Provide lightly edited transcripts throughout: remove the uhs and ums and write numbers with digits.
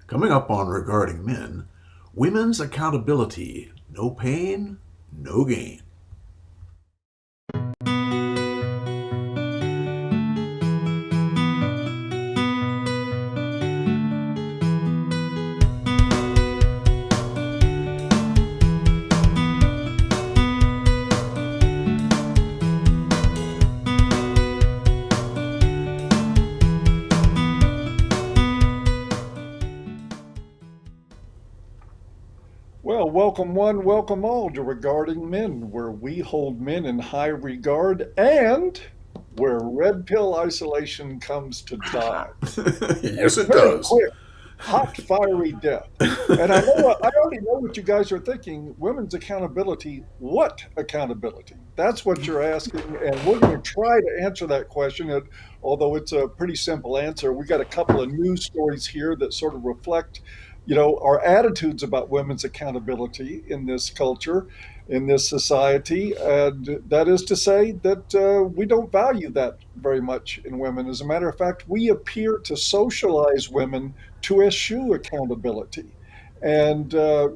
Coming up on Regarding Men, women's accountability. No pain, no gain. Well, welcome one, welcome all to Regarding Men, where we hold men in high regard and where red pill isolation comes to die. A Yes, it very does. quick, hot, fiery death. And I already know what you guys are thinking. Women's accountability. What accountability? That's what you're asking. And we're going to try to answer that question. And although it's a pretty simple answer, we got a couple of news stories here that sort of reflect, our attitudes about women's accountability in this culture, in this society. And that is to say that we don't value that very much in women. As a matter of fact, we appear to socialize women to eschew accountability. And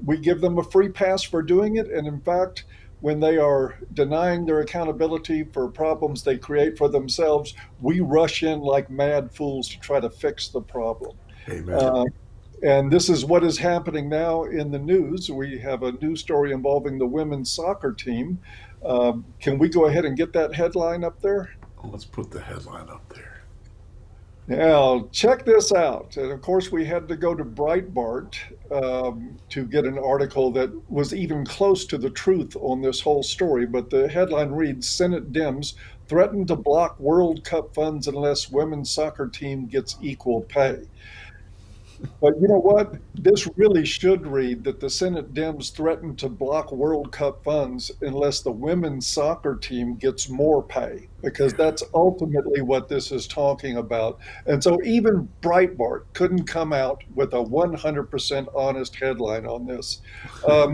we give them a free pass for doing it. And in fact, when they are denying their accountability for problems they create for themselves, we rush in like mad fools to try to fix the problem. Amen. Uh, and this is what is happening now in the news. We have a news story involving the women's soccer team. Can we go ahead and get that headline up there? Let's put the headline up there. Now, check this out. And of course, we had to go to Breitbart to get an article that was even close to the truth on this whole story. But the headline reads, Senate Dems threaten to block World Cup funds unless women's soccer team gets equal pay. But you know what? This really should read that the Senate Dems threaten to block World Cup funds unless the women's soccer team gets more pay, because that's ultimately what this is talking about. And so even Breitbart couldn't come out with a 100% honest headline on this. I'll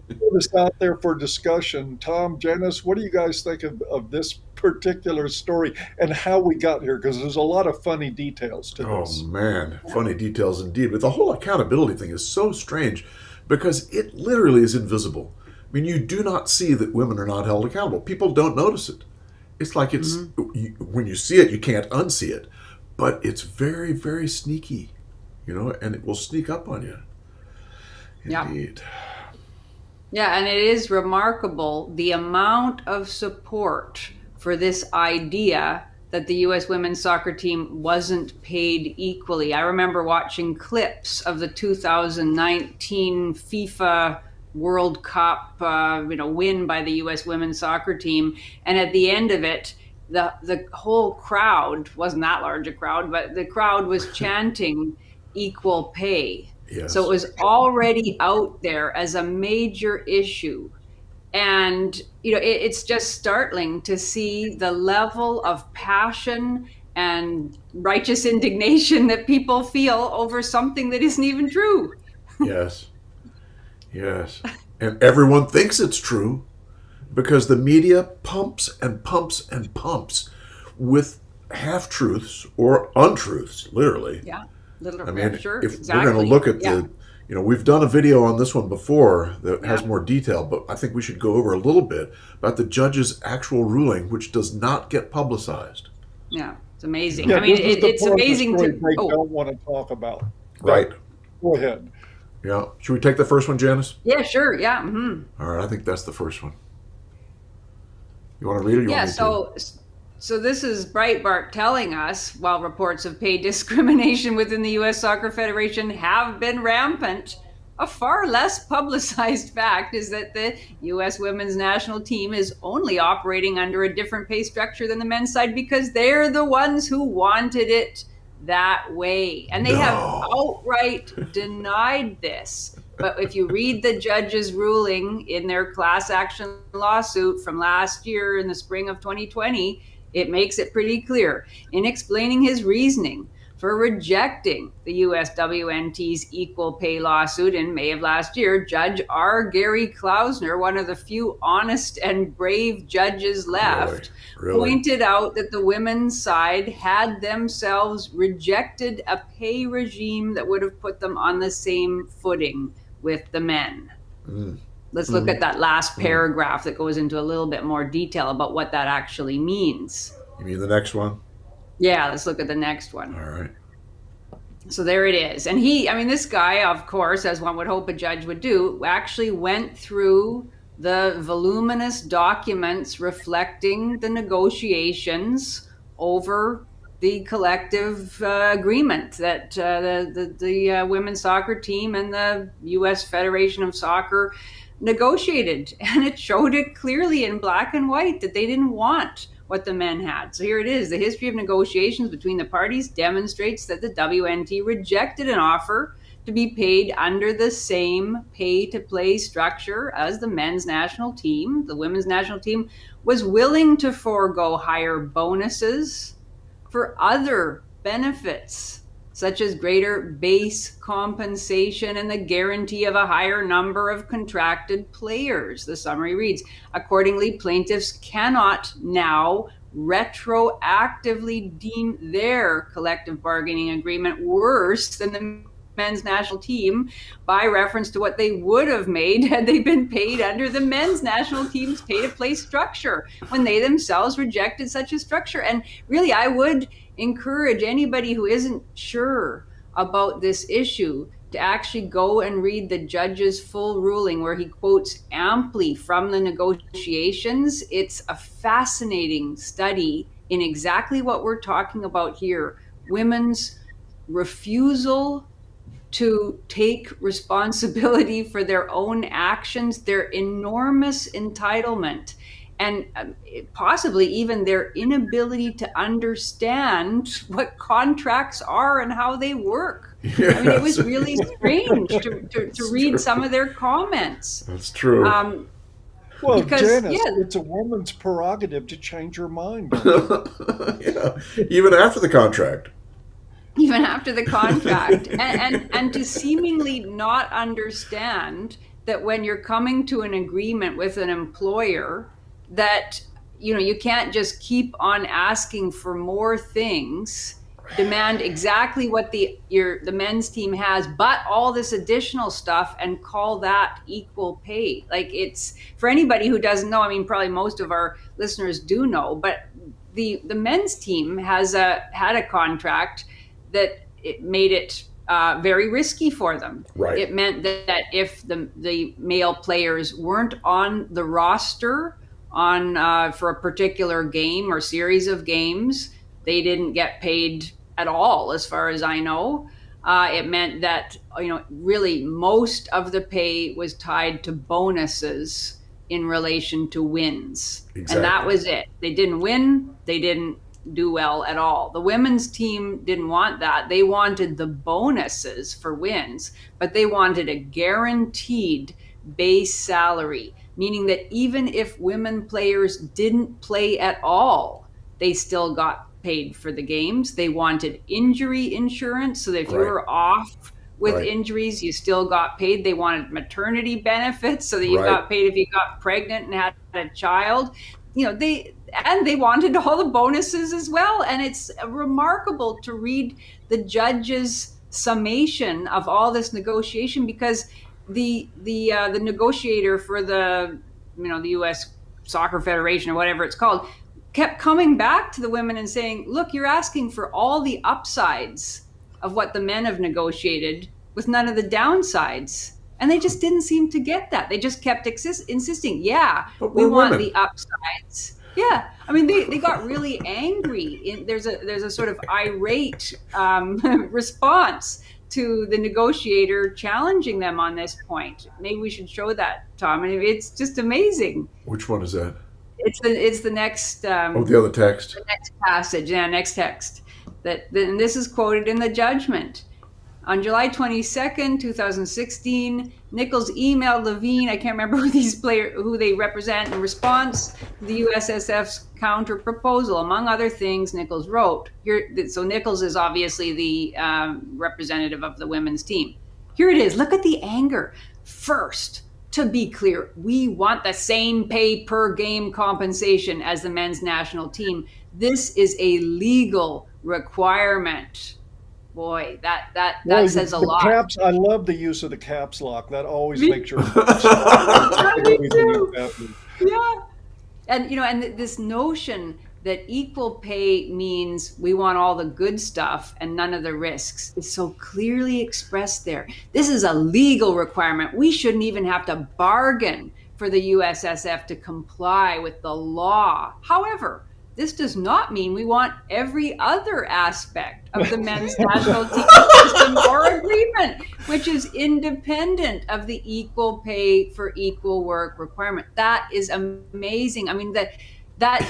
put this out there for discussion. Tom, Janice, what do you guys think of this particular story and how we got here? Because there's a lot of funny details to Oh this. man, funny details indeed. But the whole accountability thing is so strange because it literally is invisible. I mean, you do not see that women are not held accountable. People don't notice it. It's like when you see it, you can't unsee it. But it's very, very sneaky, and it will sneak up on you. Yeah. Indeed. Yeah, and it is remarkable the amount of support for this idea that the U.S. women's soccer team wasn't paid equally. I remember watching clips of the 2019 FIFA World Cup, win by the U.S. women's soccer team, and at the end of it, the whole crowd wasn't that large a crowd, but the crowd was chanting equal pay. Yes. So it was already out there as a major issue. And, it's just startling to see the level of passion and righteous indignation that people feel over something that isn't even true. Yes. Yes. And everyone thinks it's true because the media pumps and pumps and pumps with half-truths or untruths, literally. Yeah. I mean, sure, if exactly. we're going to look at we've done a video on this one before that has more detail, but I think we should go over a little bit about the judge's actual ruling, which does not get publicized. Yeah, it's amazing. Yeah, I mean, this is the it's part of the amazing story to. they don't want to talk about. Right. Go ahead. Yeah. Should we take the first one, Janice? Yeah, sure. Yeah. Mm-hmm. All right. I think that's the first one. You want to read it? Or you Yeah. want me to? So this is Breitbart telling us, while reports of pay discrimination within the U.S. Soccer Federation have been rampant, a far less publicized fact is that the U.S. women's national team is only operating under a different pay structure than the men's side because they're the ones who wanted it that way. And they have outright denied this. But if you read the judge's ruling in their class action lawsuit from last year in the spring of 2020, it makes it pretty clear in explaining his reasoning for rejecting the USWNT's equal pay lawsuit in May of last year. Judge R. Gary Klausner, one of the few honest and brave judges left, Really? pointed out that the women's side had themselves rejected a pay regime that would have put them on the same footing with the men. Let's look at that last paragraph that goes into a little bit more detail about what that actually means. You mean the next one? Yeah, let's look at the next one. All right. So there it is. And this guy, of course, as one would hope a judge would do, actually went through the voluminous documents reflecting the negotiations over the collective agreement that the women's soccer team and the U.S. Federation of Soccer negotiated. And it showed it clearly in black and white that they didn't want what the men had. So here it is. The history of negotiations between the parties demonstrates that the WNT rejected an offer to be paid under the same pay-to-play structure as the men's national team. The women's national team was willing to forego higher bonuses for other benefits, such as greater base compensation and the guarantee of a higher number of contracted players. The summary reads, accordingly, plaintiffs cannot now retroactively deem their collective bargaining agreement worse than the men's national team by reference to what they would have made had they been paid under the men's national team's pay-to-play structure when they themselves rejected such a structure. And really, I would encourage anybody who isn't sure about this issue to actually go and read the judge's full ruling, where he quotes amply from the negotiations. It's a fascinating study in exactly what we're talking about here: women's refusal to take responsibility for their own actions, their enormous entitlement, and possibly even their inability to understand what contracts are and how they work. Yes. I mean, it was really strange to read some of their comments. That's true. Well, because, Janice, yeah. it's a woman's prerogative to change her mind. Yeah, even after the contract. Even after the contract, and to seemingly not understand that when you're coming to an agreement with an employer, that you can't just keep on asking for more things, demand exactly what the men's team has, but all this additional stuff, and call that equal pay. Like, it's, for anybody who doesn't know, I mean, probably most of our listeners do know, but the men's team had a contract that it made it very risky for them. Right. It meant that if the male players weren't on the roster for a particular game or series of games, they didn't get paid at all, as far as I know. It meant that really most of the pay was tied to bonuses in relation to wins. Exactly. And that was it. They didn't win, they didn't do well at all. The women's team didn't want that. They wanted the bonuses for wins, but they wanted a guaranteed base salary, meaning that even if women players didn't play at all, they still got paid for the games. They wanted injury insurance, so that if you were off with injuries, you still got paid. They wanted maternity benefits, so that you got paid if you got pregnant and had a child. They wanted all the bonuses as well. And it's remarkable to read the judge's summation of all this negotiation, because the negotiator for the U.S. Soccer Federation, or whatever it's called, kept coming back to the women and saying, look, you're asking for all the upsides of what the men have negotiated with none of the downsides. And they just didn't seem to get that. They just kept insisting, we want the upsides. Yeah, I mean, they got really angry. There's a sort of irate response to the negotiator challenging them on this point. Maybe we should show that, Tom. And it's just amazing. Which one is that? It's the next. The other text. The next passage, next text. And this is quoted in the judgment. On July 22nd, 2016, Nichols emailed Levine, I can't remember who they represent, in response to the USSF's counter proposal. Among other things, Nichols wrote, so Nichols is obviously the representative of the women's team. Here it is. Look at the anger. First, to be clear, we want the same pay per game compensation as the men's national team. This is a legal requirement. Boy, that says a lot. Caps, I love the use of the caps lock. That always makes your Me too. Yeah. And this notion that equal pay means we want all the good stuff and none of the risks is so clearly expressed there. This is a legal requirement. We shouldn't even have to bargain for the USSF to comply with the law. However, this does not mean we want every other aspect of the men's national team system or agreement, which is independent of the equal pay for equal work requirement. That is amazing. I mean, that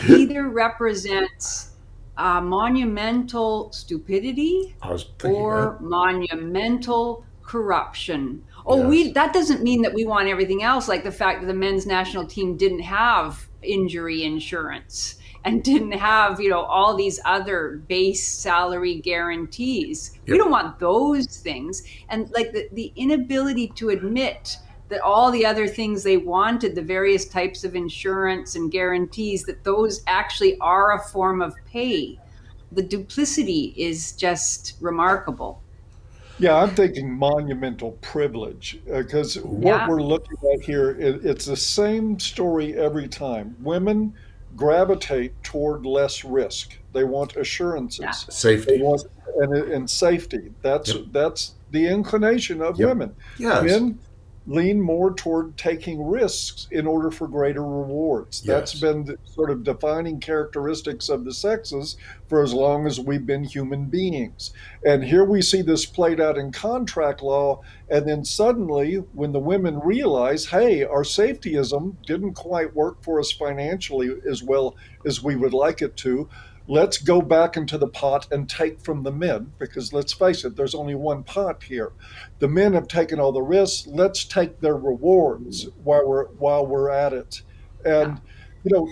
either represents monumental stupidity or monumental corruption. That doesn't mean that we want everything else, like the fact that the men's national team didn't have injury insurance and didn't have, all these other base salary guarantees. Yep. We don't want those things. And like the inability to admit that all the other things they wanted, the various types of insurance and guarantees, that those actually are a form of pay. The duplicity is just remarkable. Yeah, I'm thinking monumental privilege, because what we're looking at here, it's the same story every time. Women gravitate toward less risk. They want assurances, safety, and safety. That's the inclination of women. Yes. Men lean more toward taking risks in order for greater rewards. That's been the sort of defining characteristics of the sexes for as long as we've been human beings. And here we see this played out in contract law. And then suddenly, when the women realize, hey, our safetyism didn't quite work for us financially as well as we would like it to, let's go back into the pot and take from the men, because let's face it, there's only one pot here. The men have taken all the risks. Let's take their rewards while we're at it. And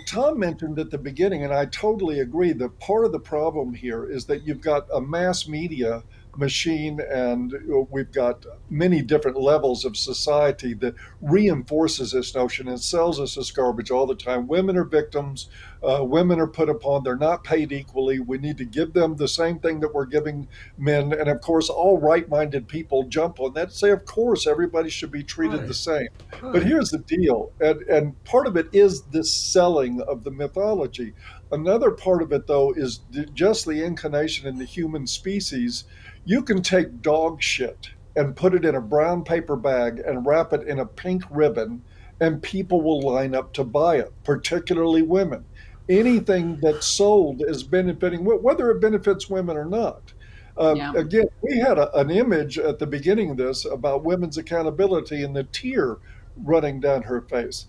Tom mentioned at the beginning, and I totally agree, that part of the problem here is that you've got a mass media machine, and we've got many different levels of society that reinforces this notion and sells us this garbage all the time. Women are victims. Women are put upon. They're not paid equally. We need to give them the same thing that we're giving men. And of course, all right-minded people jump on that and say, of course, everybody should be treated the same. But here's the deal, and part of it is this selling of the mythology. Another part of it, though, is just the inclination in the human species. You can take dog shit and put it in a brown paper bag and wrap it in a pink ribbon, and people will line up to buy it, particularly women. Anything that's sold is benefiting, whether it benefits women or not. Again, we had an image at the beginning of this about women's accountability and the tear running down her face.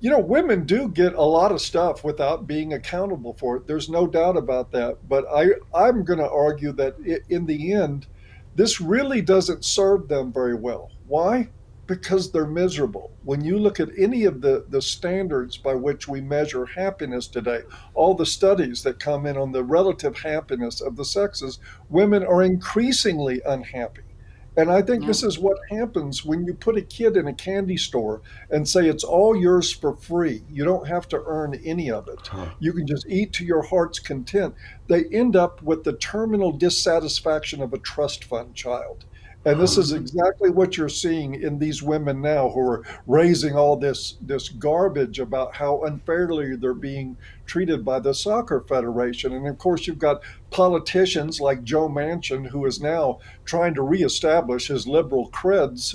Women do get a lot of stuff without being accountable for it. There's no doubt about that. But I'm going to argue that in the end, this really doesn't serve them very well. Why? Because they're miserable. When you look at any of the standards by which we measure happiness today, all the studies that come in on the relative happiness of the sexes, women are increasingly unhappy. And I think this is what happens when you put a kid in a candy store and say it's all yours for free. You don't have to earn any of it. You can just eat to your heart's content. They end up with the terminal dissatisfaction of a trust fund child. And this is exactly what you're seeing in these women now who are raising all this garbage about how unfairly they're being treated by the soccer federation. And of course, you've got politicians like Joe Manchin, who is now trying to reestablish his liberal creds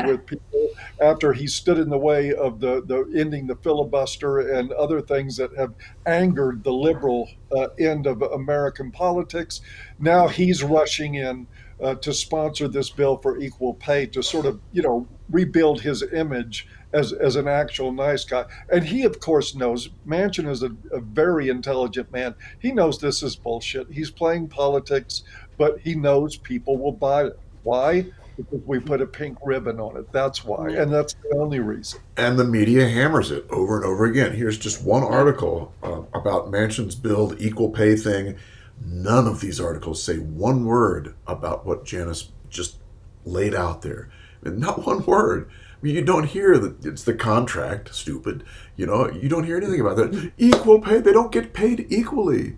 with people after he stood in the way of the ending the filibuster and other things that have angered the liberal end of American politics. Now he's rushing in to sponsor this bill for equal pay to sort of, rebuild his image as an actual nice guy. And he, of course, knows, Manchin is a very intelligent man. He knows this is bullshit. He's playing politics, but he knows people will buy it. Why? Because we put a pink ribbon on it. That's why. Yeah. And that's the only reason. And the media hammers it over and over again. Here's just one article about Manchin's bill, the equal pay thing. None of these articles say one word about what Janice just laid out there. And not one word. I mean, you don't hear that it's the contract, stupid. You don't hear anything about that. Equal pay, they don't get paid equally.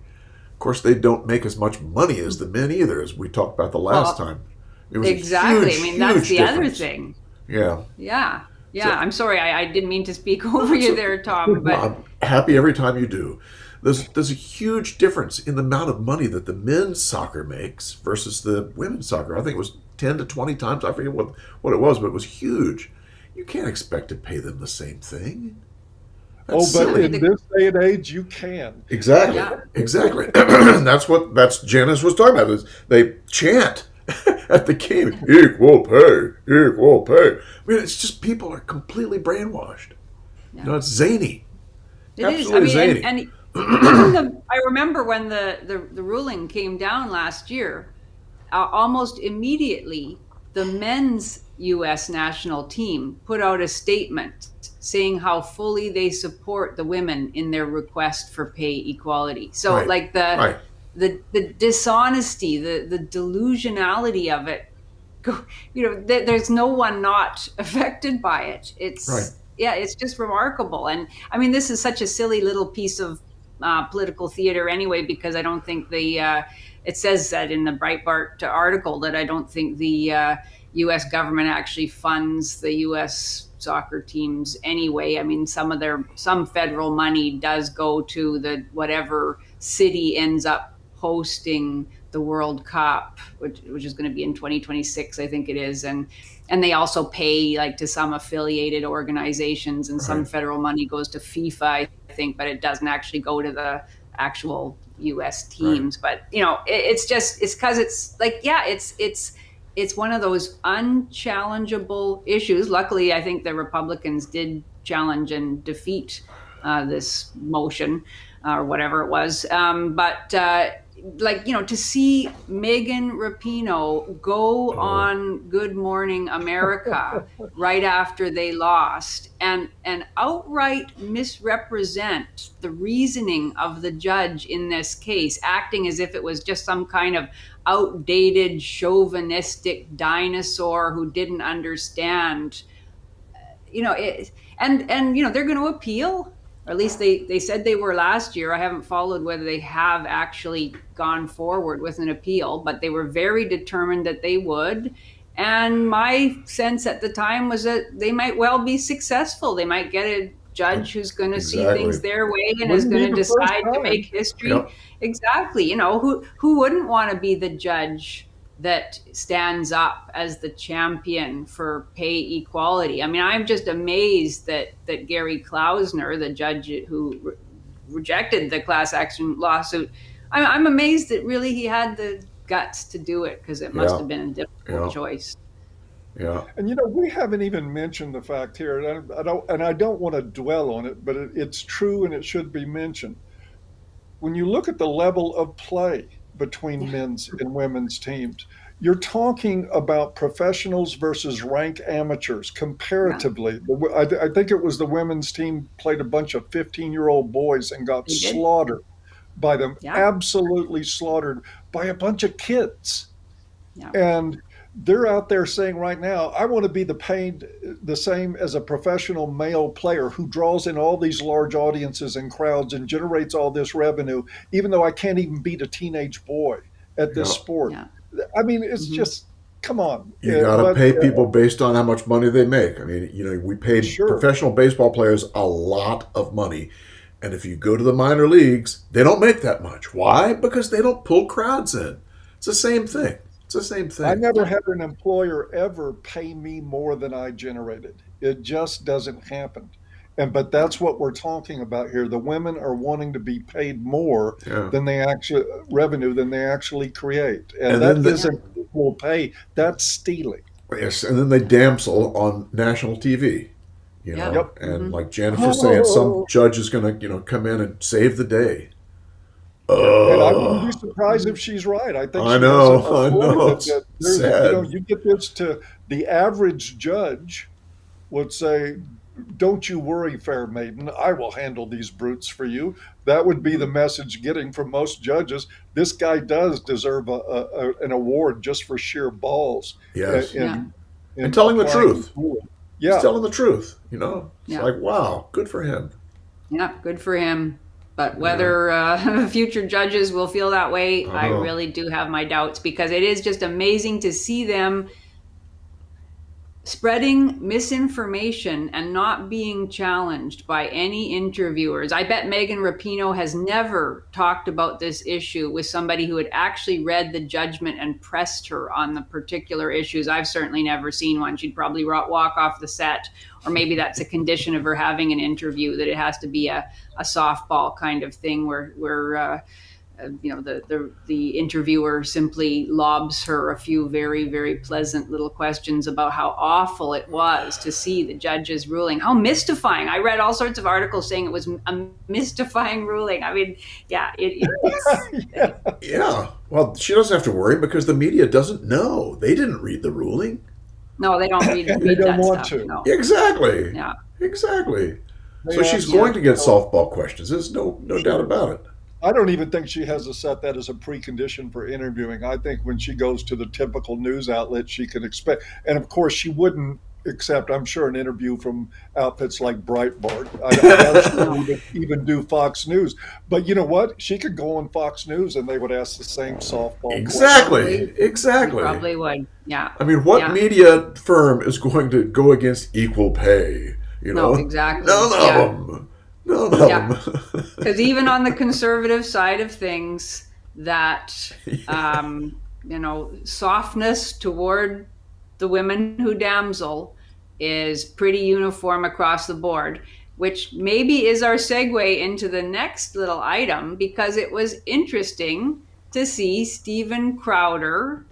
Of course, they don't make as much money as the men either, as we talked about the last time. It was exactly. Huge, I mean, that's the difference. other thing. Yeah. Yeah. Yeah. So, I'm sorry. I didn't mean to speak over you there, Tom. But I'm happy every time you do. There's a huge difference in the amount of money that the men's soccer makes versus the women's soccer. I think it was 10 to 20 times. I forget what it was, but it was huge. You can't expect to pay them the same thing. That's but silly. in this day and age, you can. Exactly. Yeah. Exactly. That's Janice was talking about. Is they chant at the game, equal pay, equal pay. I mean, it's just people are completely brainwashed. Yeah. It's zany. it is. Absolutely zany. And even I remember when the ruling came down last year, almost immediately, the men's U.S. national team put out a statement saying how fully they support the women in their request for pay equality. So, Right. like Right. the dishonesty, the delusionality of it, there's no one not affected by it. It's Right. Yeah, it's just remarkable. And I mean, this is such a silly little piece of political theater anyway, because I don't think it says that in the Breitbart article that I don't think the U.S. government actually funds the U.S. soccer teams anyway. I mean, some federal money does go to the whatever city ends up hosting the World Cup, which is going to be in 2026, I think it is, and they also pay like to some affiliated organizations, and some federal money goes to FIFA, I think, but it doesn't actually go to the actual U.S. teams. Right. But it's because it's like, it's one of those unchallengeable issues. Luckily, I think the Republicans did challenge and defeat this motion or whatever it was. But to see Megan Rapinoe go on Good Morning America right after they lost and outright misrepresent the reasoning of the judge in this case, acting as if it was just some kind of outdated chauvinistic dinosaur who didn't understand, and they're going to appeal. Or at least they said they were last year. I haven't followed whether they have actually gone forward with an appeal, but they were very determined that they would. And my sense at the time was that they might well be successful. They might get a judge who's going to see things their way and is going to decide to make history. Yep. Exactly. Who wouldn't want to be the judge that stands up as the champion for pay equality? I mean, I'm just amazed that Gary Klausner, the judge who rejected the class action lawsuit, I'm amazed that really he had the guts to do it, because it must have been a difficult choice. Yeah. And we haven't even mentioned the fact here, and I don't want to dwell on it, but it's true and it should be mentioned. When you look at the level of play between men's and women's teams, you're talking about professionals versus rank amateurs comparatively. Yeah. I think it was the women's team played a bunch of 15-year-old boys and got slaughtered by them, absolutely slaughtered by a bunch of kids. Yeah. And they're out there saying right now, I want to be paid the same as a professional male player who draws in all these large audiences and crowds and generates all this revenue, even though I can't even beat a teenage boy at this sport. Yeah. I mean, it's just, come on. You got to pay people based on how much money they make. I mean, we paid professional baseball players a lot of money. And if you go to the minor leagues, they don't make that much. Why? Because they don't pull crowds in. It's the same thing. It's the same thing. I never had an employer ever pay me more than I generated. It just doesn't happen. But that's what we're talking about here. The women are wanting to be paid more than they actually create. And that isn't equal pay. That's stealing. Yes, and then they damsel on national TV. And like Janice was saying, some judge is going to come in and save the day. And I wouldn't be Oh, surprised if she's right. I think I she has know, a I point know. that, It's that there's, sad. you get this to the average judge would say, "Don't you worry, fair maiden. I will handle these brutes for you." That would be the message getting from most judges. This guy does deserve an award just for sheer balls Yes. Yeah. in And in telling the applying the truth. rule. He's Yeah, telling the truth, you know? It's Yeah. like, wow, good for him. Yeah. Good for him. But Yeah. whether future judges will feel that way, I I know. really do have my doubts because it is just amazing to see them spreading misinformation and not being challenged by any interviewers. I bet Megan Rapinoe has never talked about this issue with somebody who had actually read the judgment and pressed her on the particular issues. I've certainly never seen one. She'd probably walk off the set, or maybe that's a condition of her having an interview, that it has to be a softball kind of thing where the interviewer simply lobs her a few very, very pleasant little questions about how awful it was to see the judge's ruling, how mystifying. I read all sorts of articles saying it was a mystifying ruling. I mean, yeah, it's yeah, Yeah. Well, she doesn't have to worry because the media doesn't know. They didn't read the ruling. no, they don't and they read don't that want stuff. to. No, Exactly. yeah, Exactly. They So she's yeah. going to absolutely get don't. softball questions. There's no doubt about it. I don't even think she has to set that as a precondition for interviewing. I think when she goes to the typical news outlet, she can expect, and of course, she wouldn't accept, I'm sure, an interview from outfits like Breitbart. I doubt she No, would even do Fox News. But you know what? She could go on Fox News and they would ask the same softball you question. Exactly. probably you Exactly. probably would. Yeah, I mean, what yeah. media firm is going to go against equal pay? You No, know, exactly. none of Yeah, them. None yeah. of them. Because even on the conservative side of things, that softness toward the women who damsel is pretty uniform across the board, which maybe is our segue into the next little item, because it was interesting to see Stephen Crowder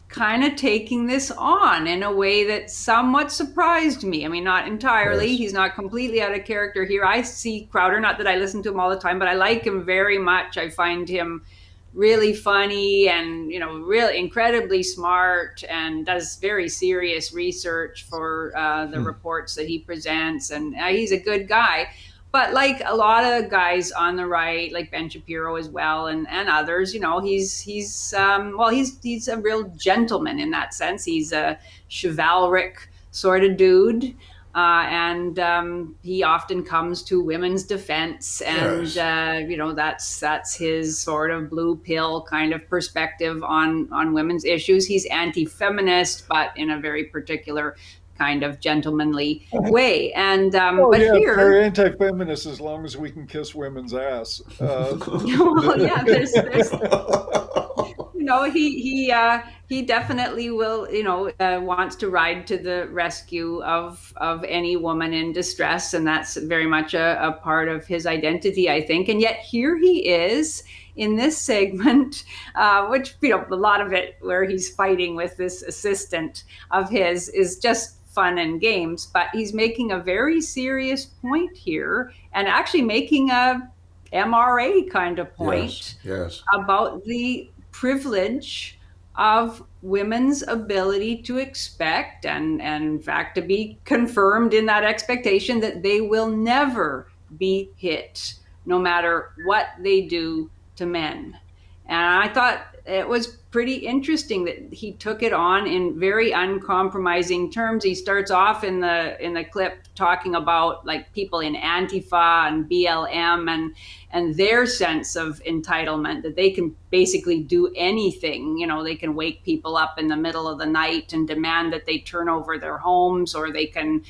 kind of taking this on in a way that somewhat surprised me. I mean, not entirely. Yes. He's not completely out of character here. I see Crowder, not that I listen to him all the time, but I like him very much. I find him really funny and, really incredibly smart, and does very serious research for the reports that he presents. And he's a good guy. But like a lot of guys on the right, like Ben Shapiro as well, and others, he's a real gentleman in that sense. He's a chivalric sort of dude, and he often comes to women's defense, and Yes. that's his sort of blue pill kind of perspective on women's issues. He's anti-feminist, but in a very particular kind of gentlemanly way. And Oh but yeah, here, they're anti-feminist as long as we can kiss women's ass. well, yeah, there's he definitely will, wants to ride to the rescue of any woman in distress, and that's very much a part of his identity, I think. And yet here he is in this segment, which, a lot of it where he's fighting with this assistant of his is just fun and games, but he's making a very serious point here, and actually making a MRA kind of Yes. point Yes. about the privilege of women's ability to expect, and in fact to be confirmed in that expectation, that they will never be hit no matter what they do to men. And I thought it was pretty interesting that he took it on in very uncompromising terms. He starts off in the clip talking about like people in Antifa and BLM and their sense of entitlement, that they can basically do anything. They can wake people up in the middle of the night and demand that they turn over their homes, or they can,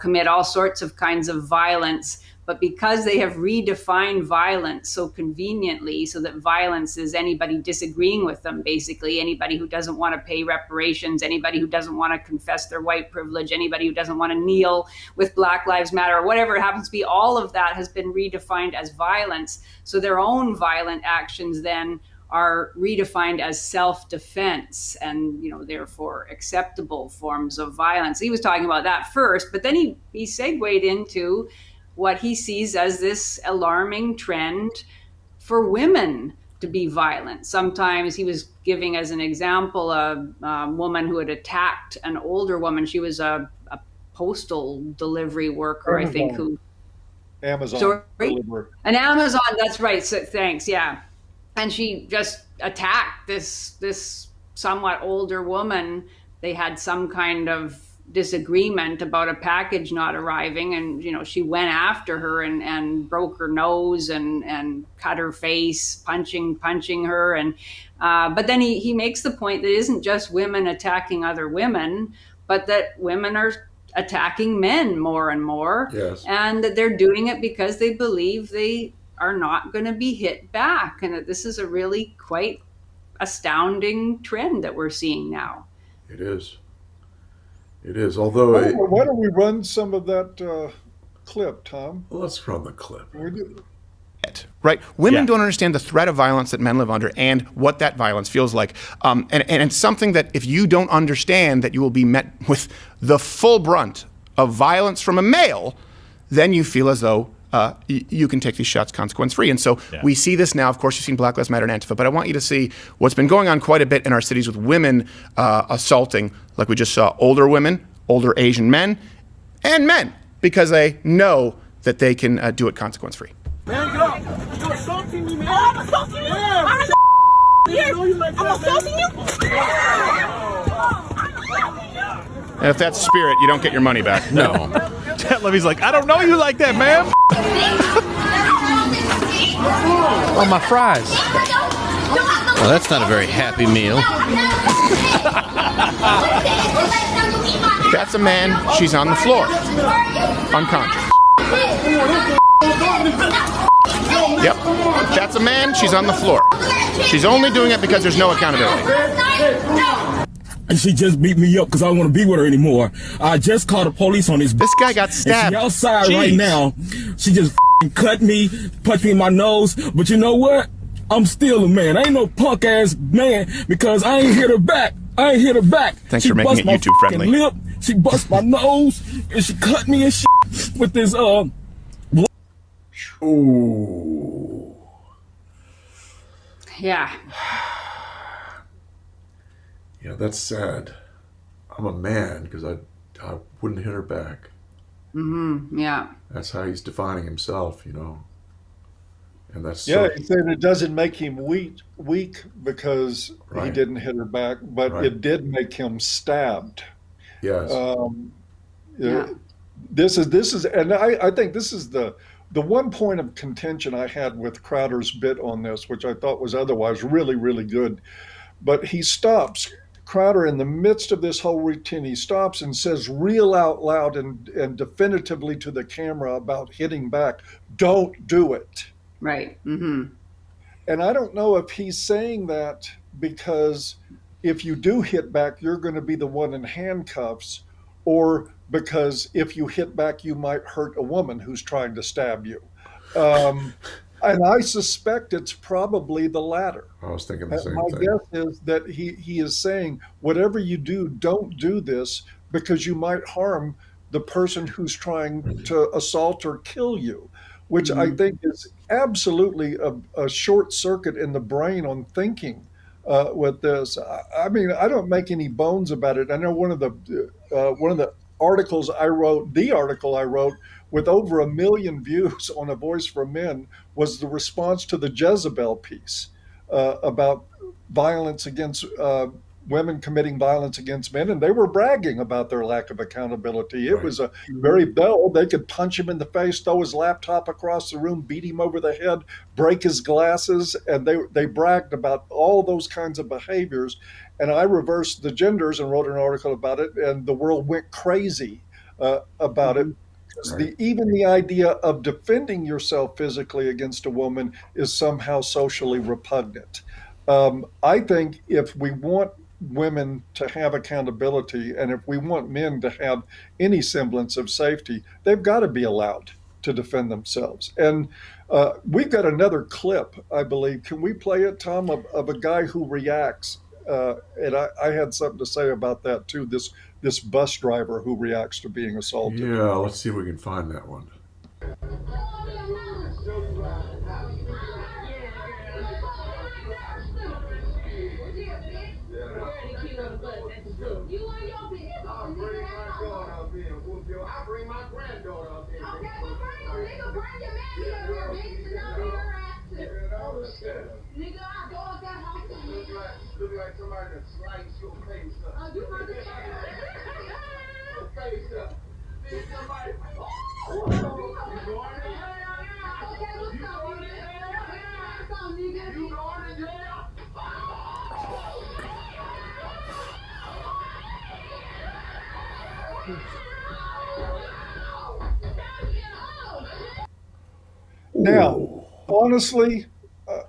commit all sorts of kinds of violence. But because they have redefined violence so conveniently, so that violence is anybody disagreeing with them, basically, anybody who doesn't want to pay reparations, anybody who doesn't want to confess their white privilege, anybody who doesn't want to kneel with Black Lives Matter, or whatever it happens to be, all of that has been redefined as violence. So their own violent actions then are redefined as self-defense, and therefore acceptable forms of violence. He was talking about that first, but then he segued into what he sees as this alarming trend for women to be violent. Sometimes he was giving as an example a woman who had attacked an older woman. She was a postal delivery worker, I think, who Amazon sorry, delivery. an Amazon. That's right. So, thanks. Yeah, and she just attacked this somewhat older woman. They had some kind of disagreement about a package not arriving, and she went after her and broke her nose and cut her face, punching her. And but then he makes the point that it isn't just women attacking other women, but that women are attacking men more and more. Yes. And that they're doing it because they believe they are not going to be hit back, and that this is a really quite astounding trend that we're seeing now. It is. It is. Although, why don't we run some of that clip, Tom? Let's run the clip. Right? Women don't understand the threat of violence that men live under and what that violence feels like. And it's something that if you don't understand that you will be met with the full brunt of violence from a male, then you feel as though you can take these shots consequence-free. And so we see this now. Of course, you've seen Black Lives Matter and Antifa, but I want you to see what's been going on quite a bit in our cities with women assaulting, like we just saw, older women, older Asian men, and men, because they know that they can do it consequence-free. Man, get up. You're assaulting me, man. I'm assaulting you. I'm assaulting you. And if that's spirit, you don't get your money back. No. Levy's like, I don't know you like that, man. Oh, my fries. Well, that's not a very happy meal. That's a man, she's on the floor, unconscious. Yep, that's a man, she's on the floor. She's only doing it because there's no accountability. And she just beat me up because I don't want to be with her anymore. I just called the police on this. This guy got stabbed. And she outside right now. She just cut me, punched me in my nose. But you know what? I'm still a man. I ain't no punk ass man because I ain't hit her back. Thanks for making it YouTube friendly. Lip, she bust my nose and she cut me and shit with this Ooh. Yeah. Yeah, that's sad. I'm a man because I wouldn't hit her back. Mm-hmm. Yeah. That's how he's defining himself, And that's he said it doesn't make him weak because he didn't hit her back, but it did make him stabbed. Yes. This is, and I think this is the one point of contention I had with Crowder's bit on this, which I thought was otherwise really, really good. But he stops, Crowder, in the midst of this whole routine, he stops and says real out loud and definitively to the camera about hitting back, don't do it. Right. Mm-hmm. And I don't know if he's saying that because if you do hit back, you're going to be the one in handcuffs, or because if you hit back, you might hurt a woman who's trying to stab you. And I suspect it's probably the latter. I was thinking the same My thing. guess is that he is saying, whatever you do, don't do this because you might harm the person who's trying to assault or kill you, which I think is absolutely a short circuit in the brain on thinking with this. I mean, I don't make any bones about it. I know one of the articles I wrote, with over 1 million views on A Voice for Men, was the response to the Jezebel piece about violence against women committing violence against men, and they were bragging about their lack of accountability. It was a very they could punch him in the face, throw his laptop across the room, beat him over the head, break his glasses, and they bragged about all those kinds of behaviors. And I reversed the genders and wrote an article about it, and the world went crazy about it. Even the idea of defending yourself physically against a woman is somehow socially repugnant. I think if we want women to have accountability and if we want men to have any semblance of safety, they've got to be allowed to defend themselves. And we've got another clip, I believe. Can we play it, Tom, of a guy who reacts? And I had something to say about that too, this bus driver who reacts to being assaulted. Yeah, let's see if we can find that one. You and your bitch. I'll bring my daughter up here and whoop your. I'll bring my granddaughter up here. Okay, well, bring your man up here, bitch, and I'll be her ass too. Nigga, our dog got home. Look like somebody that sliced your face up. You want to your face up. See somebody. You going to jail? You going to jail? You going to jail? Now, honestly,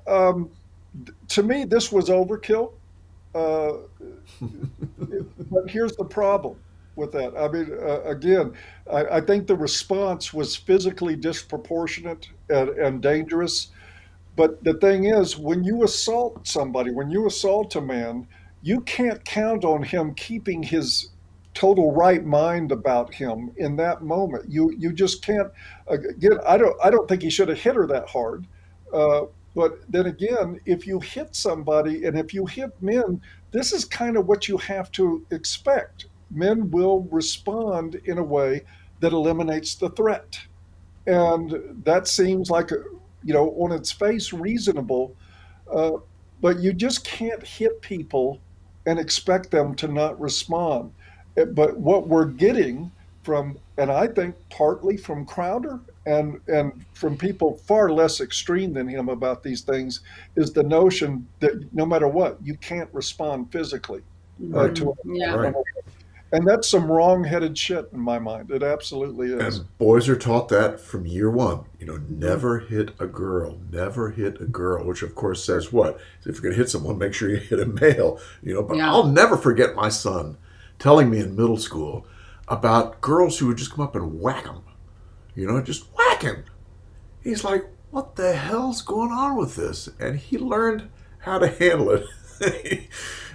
to me, this was overkill. But here's the problem with that. I mean, again, I think the response was physically disproportionate and dangerous. But the thing is, when you assault somebody, when you assault a man, you can't count on him keeping his total right mind about him in that moment. You just can't. Again, I don't think he should have hit her that hard. But then again, if you hit somebody, and if you hit men, this is kind of what you have to expect. Men will respond in a way that eliminates the threat, and that seems like on its face reasonable. But you just can't hit people and expect them to not respond. But what we're getting from, and I think partly from Crowder and from people far less extreme than him about these things, is the notion that no matter what, you can't respond physically to it. Yeah. Right. And that's some wrong-headed shit in my mind. It absolutely is. And boys are taught that from year one. Never hit a girl. Never hit a girl, which of course says what? If you're going to hit someone, make sure you hit a male. But Yeah. I'll never forget my son telling me in middle school about girls who would just come up and whack him. Just whack him. He's like, what the hell's going on with this? And he learned how to handle it.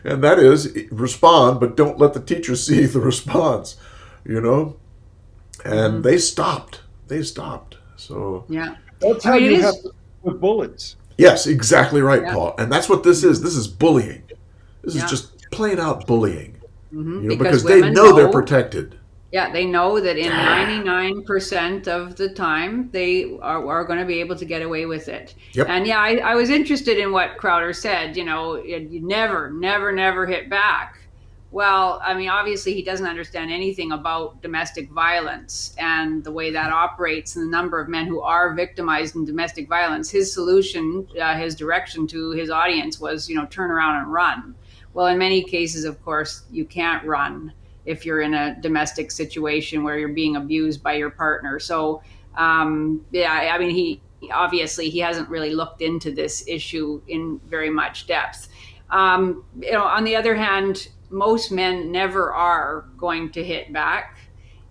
And that is respond, but don't let the teacher see the response, And they stopped. So Yeah. That's how you have to with bullies. yes, exactly right, Yeah. Paul. And that's what this is. This is bullying. This is Yeah. just plain out bullying. Because Because they women know they're protected. Yeah, they know that in 99% of the time they are going to be able to get away with it. Yep. And yeah, I was interested in what Crowder said, you never hit back. Well, I mean, obviously he doesn't understand anything about domestic violence and the way that operates and the number of men who are victimized in domestic violence. His solution, his direction to his audience was, turn around and run. Well, in many cases, of course, you can't run if you're in a domestic situation where you're being abused by your partner. So, I mean, he hasn't really looked into this issue in very much depth. On the other hand, most men never are going to hit back,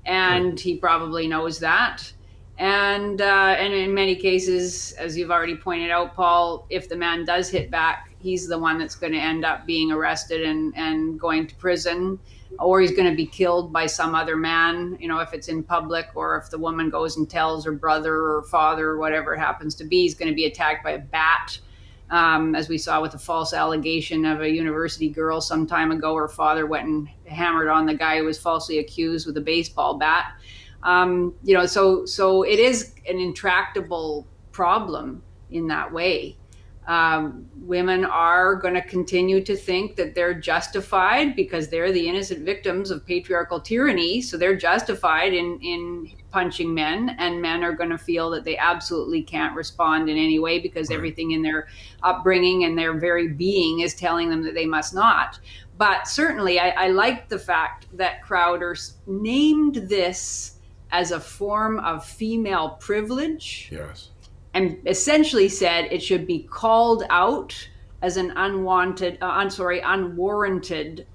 and he probably knows that. And in many cases, as you've already pointed out, Paul, if the man does hit back, he's the one that's going to end up being arrested and going to prison, or he's going to be killed by some other man, if it's in public, or if the woman goes and tells her brother or father or whatever it happens to be, he's going to be attacked by a bat. As we saw with the false allegation of a university girl some time ago, her father went and hammered on the guy who was falsely accused with a baseball bat. So it is an intractable problem in that way. Women are going to continue to think that they're justified because they're the innocent victims of patriarchal tyranny. So they're justified in punching men, and men are going to feel that they absolutely can't respond in any way because everything in their upbringing and their very being is telling them that they must not. But certainly I like the fact that Crowder named this as a form of female privilege. Yes. And essentially said it should be called out as an unwarranted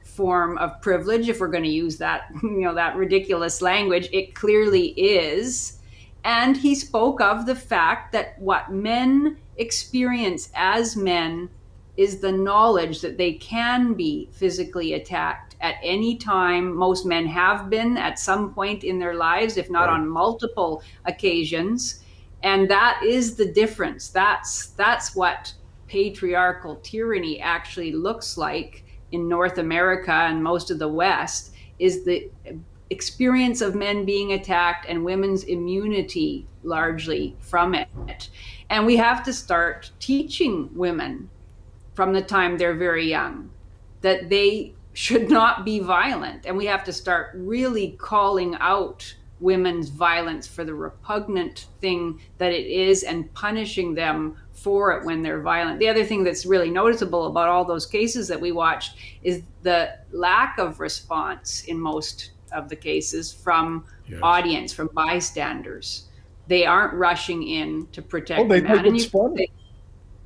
form of privilege. If we're going to use that, that ridiculous language, it clearly is. And he spoke of the fact that what men experience as men is the knowledge that they can be physically attacked at any time. Most men have been at some point in their lives, if not on multiple occasions. And that is the difference. That's what patriarchal tyranny actually looks like. in North America and most of the West is the experience of men being attacked and women's immunity largely from it. And we have to start teaching women from the time they're very young that they should not be violent. And we have to start really calling out women's violence for the repugnant thing that it is and punishing them for it when they're violent. The other thing that's really noticeable about all those cases that we watched is the lack of response in most of the cases from audience, from bystanders. They aren't rushing in to protect the man. Think it's funny.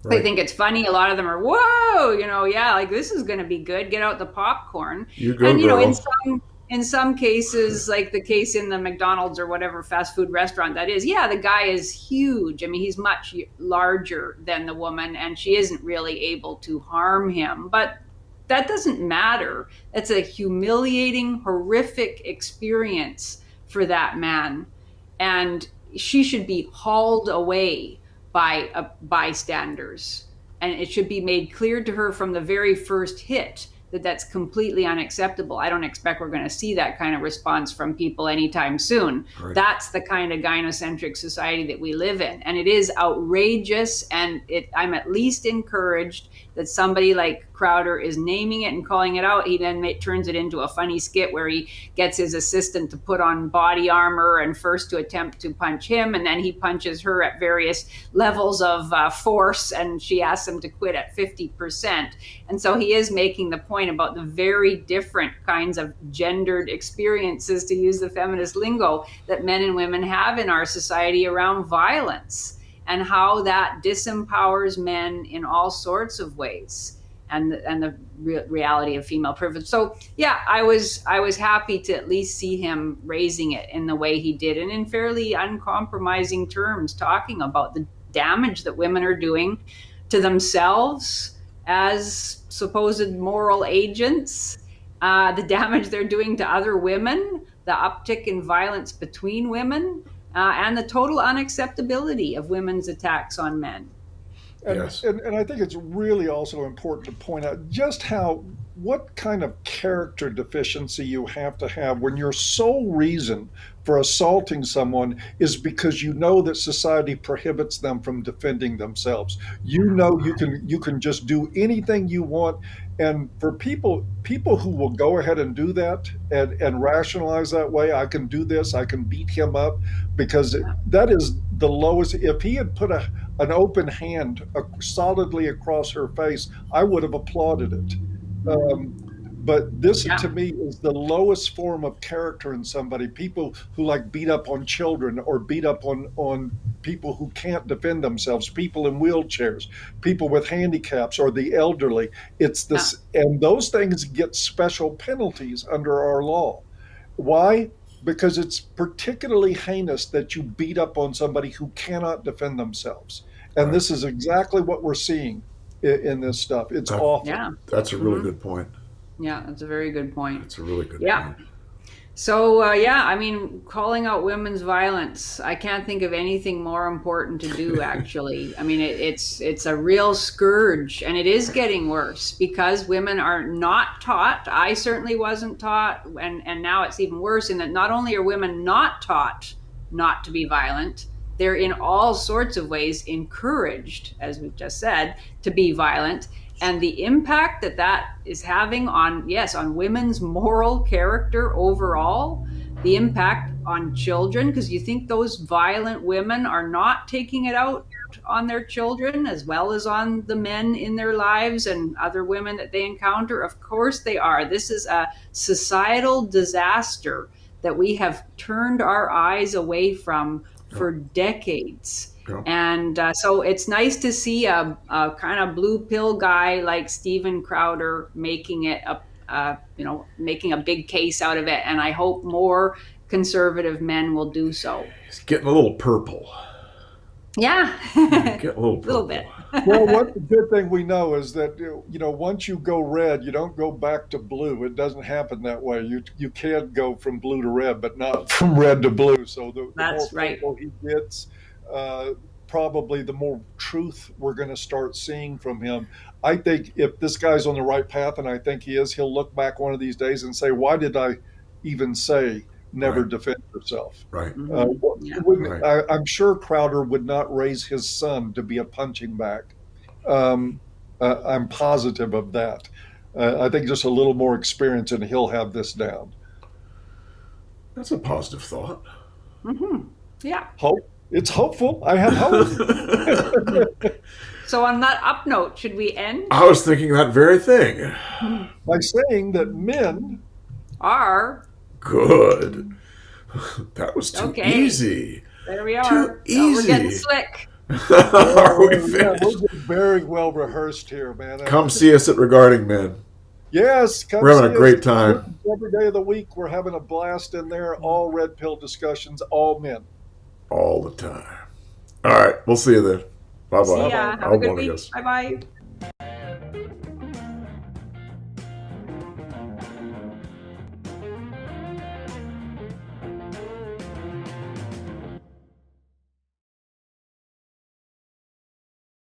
They think it's funny. A lot of them are, whoa, like this is going to be good. Get out the popcorn. In some cases, like the case in the McDonald's or whatever fast food restaurant that is, the guy is huge. I mean, he's much larger than the woman, and she isn't really able to harm him. But that doesn't matter. It's a humiliating, horrific experience for that man. And she should be hauled away by bystanders. And it should be made clear to her from the very first hit that that's completely unacceptable. I don't expect we're going to see that kind of response from people anytime soon. Right. That's the kind of gynocentric society that we live in. And it is outrageous. And I'm at least encouraged that somebody like Crowder is naming it and calling it out. He then turns it into a funny skit where he gets his assistant to put on body armor and first to attempt to punch him, and then he punches her at various levels of force, and she asks him to quit at 50%. And so he is making the point about the very different kinds of gendered experiences, to use the feminist lingo, that men and women have in our society around violence, and how that disempowers men in all sorts of ways, and the reality of female privilege. So I was happy to at least see him raising it in the way he did, and in fairly uncompromising terms, talking about the damage that women are doing to themselves as supposed moral agents, the damage they're doing to other women, the uptick in violence between women, and the total unacceptability of women's attacks on men. And I think it's really also important to point out just what kind of character deficiency you have to have when your sole reason for assaulting someone is because you know that society prohibits them from defending themselves. You know you can just do anything you want. And for people who will go ahead and do that and rationalize that way, I can do this, I can beat him up, because that is the lowest. If he had put an open hand solidly across her face, I would have applauded it. But this, to me, is the lowest form of character in somebody. People who like beat up on children or beat up on people who can't defend themselves, people in wheelchairs, people with handicaps, or the elderly. It's this, and those things get special penalties under our law. Why? Because it's particularly heinous that you beat up on somebody who cannot defend themselves. And this is exactly what we're seeing in this stuff. It's awful. Yeah. That's a really good point. Yeah, that's a very good point. That's a really good point. So, I mean, calling out women's violence, I can't think of anything more important to do, actually. I mean, it's a real scourge, and it is getting worse because women are not taught. I certainly wasn't taught, and now it's even worse in that not only are women not taught not to be violent, they're in all sorts of ways encouraged, as we've just said, to be violent. And the impact that is having on women's moral character overall, the impact on children, because you think those violent women are not taking it out on their children as well as on the men in their lives and other women that they encounter. Of course they are. This is a societal disaster that we have turned our eyes away from for decades. And so it's nice to see a kind of blue pill guy like Steven Crowder making it making a big case out of it. And I hope more conservative men will do so. He's getting a little purple. Yeah, Get a little bit. Well, one good thing we know is that, once you go red, you don't go back to blue. It doesn't happen that way. You can go from blue to red, but not from red to blue. So the more purple he gets, probably the more truth we're going to start seeing from him. I think if this guy's on the right path, and I think he is, he'll look back one of these days and say, why did I even say never defend yourself? Right. I'm sure Crowder would not raise his son to be a punching bag. I'm positive of that. I think just a little more experience and he'll have this down. That's a positive thought. Yeah. Hope. It's hopeful. I have hope. So on that up note, should we end? I was thinking that very thing. By saying that men are good. That was too easy. There we are. Too easy. Oh, we're getting slick. Are we finished? We're very well rehearsed here, man. Come see us at Regarding Men. Yes, come we're having see a great us. time. Every day of the week, we're having a blast in there. All red pill discussions, all men. All the time. All right, we'll see you then. Bye-bye. See ya. Have a good week. Bye-bye.